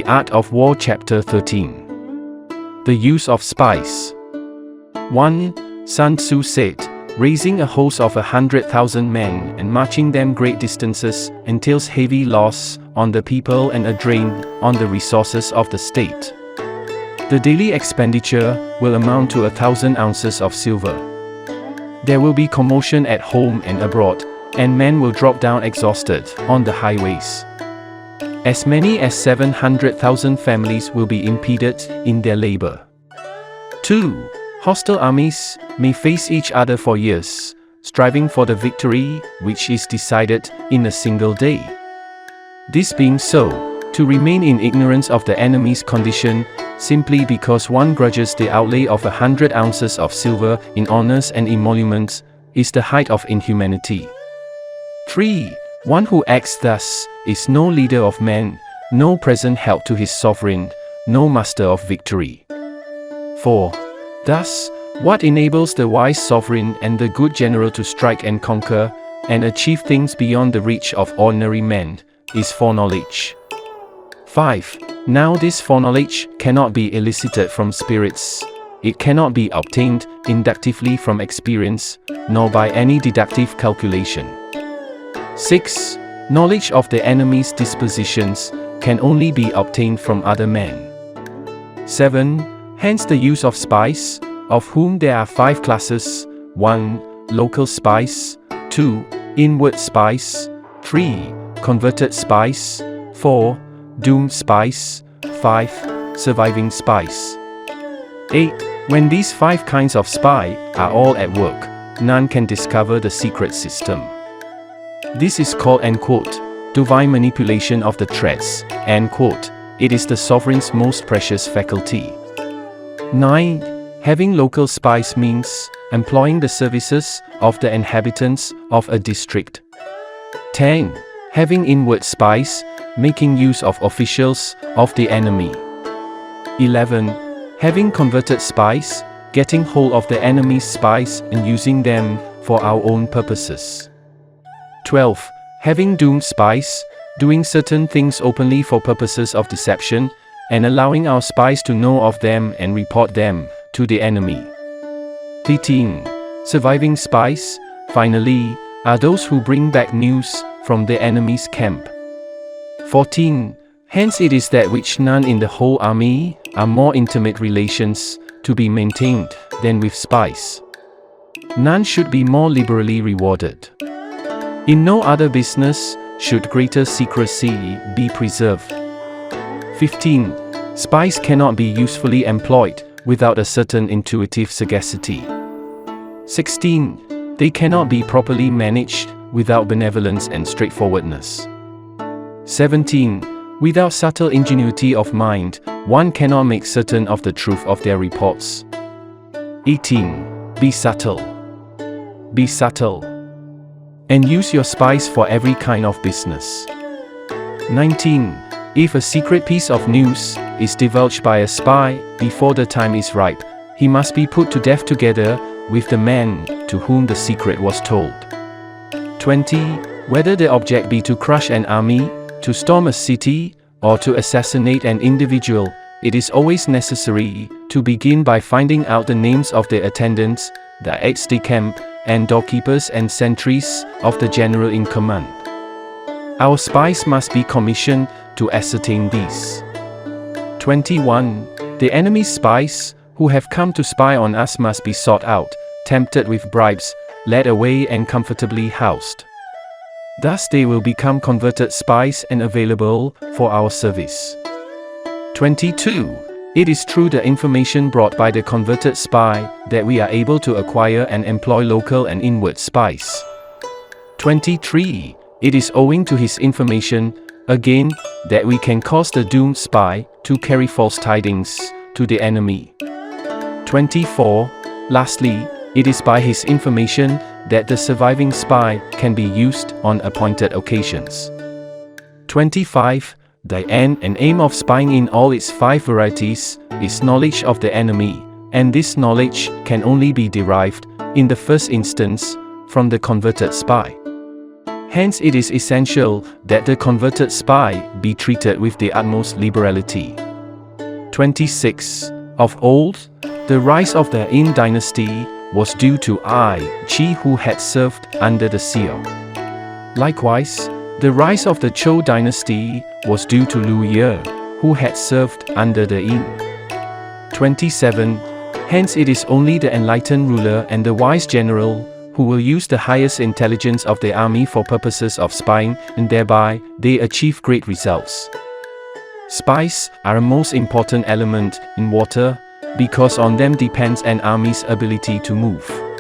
The Art of War Chapter 13. The Use of Spies. 1. Sun Tzu said, "Raising a host of 100,000 men and marching them great distances entails heavy loss on the people and a drain on the resources of the state. The daily expenditure will amount to 1,000 ounces of silver. There will be commotion at home and abroad, and men will drop down exhausted on the highways. As many as 700,000 families will be impeded in their labor. 2. Hostile armies may face each other for years, striving for the victory, which is decided in a single day. This being so, to remain in ignorance of the enemy's condition, simply because one grudges the outlay of 100 ounces of silver in honors and emoluments, is the height of inhumanity. 3. One who acts thus is no leader of men, no present help to his sovereign, no master of victory. 4. Thus, what enables the wise sovereign and the good general to strike and conquer, and achieve things beyond the reach of ordinary men, is foreknowledge. 5. Now this foreknowledge cannot be elicited from spirits. It cannot be obtained inductively from experience, nor by any deductive calculation. 6. Knowledge of the enemy's dispositions can only be obtained from other men. 7. Hence the use of spies, of whom there are 5 classes: 1. Local spies, 2. Inward spies, 3. Converted spies, 4. Doomed spies, 5. Surviving spies. 8. When these 5 kinds of spy are all at work, none can discover the secret system. This is called divine manipulation of the threads. It is the sovereign's most precious faculty. 9. Having local spies means employing the services of the inhabitants of a district. 10. Having inward spies, making use of officials of the enemy. 11. Having converted spies, getting hold of the enemy's spies and using them for our own purposes. 12. Having doomed spies, doing certain things openly for purposes of deception, and allowing our spies to know of them and report them to the enemy. 13. Surviving spies, finally, are those who bring back news from the enemy's camp. 14. Hence it is that which none in the whole army are more intimate relations to be maintained than with spies. None should be more liberally rewarded. In no other business should greater secrecy be preserved. 15. Spies cannot be usefully employed without a certain intuitive sagacity. 16. They cannot be properly managed without benevolence and straightforwardness. 17. Without subtle ingenuity of mind, one cannot make certain of the truth of their reports. 18. Be subtle. Be subtle. And use your spies for every kind of business. 19. If a secret piece of news is divulged by a spy before the time is ripe, he must be put to death together with the man to whom the secret was told. 20. Whether the object be to crush an army, to storm a city, or to assassinate an individual, it is always necessary to begin by finding out the names of the attendants, the aides de camp, and doorkeepers and sentries of the general in command. Our spies must be commissioned to ascertain these. 21. The enemy's spies, who have come to spy on us, must be sought out, tempted with bribes, led away and comfortably housed. Thus they will become converted spies and available for our service. 22. It is through the information brought by the converted spy that we are able to acquire and employ local and inward spies. 23. It is owing to his information, again, that we can cause the doomed spy to carry false tidings to the enemy. 24. Lastly, it is by his information that the surviving spy can be used on appointed occasions. 25. The end and aim of spying in all its 5 varieties is knowledge of the enemy, and this knowledge can only be derived, in the first instance, from the converted spy. Hence it is essential that the converted spy be treated with the utmost liberality. 26. Of old, the rise of the Yin dynasty was due to Qi who had served under the Xiao. Likewise, the rise of the Zhou dynasty was due to Lu Ye, who had served under the Yin. 27. Hence it is only the enlightened ruler and the wise general who will use the highest intelligence of the army for purposes of spying, and thereby they achieve great results. Spies are a most important element in war because on them depends an army's ability to move.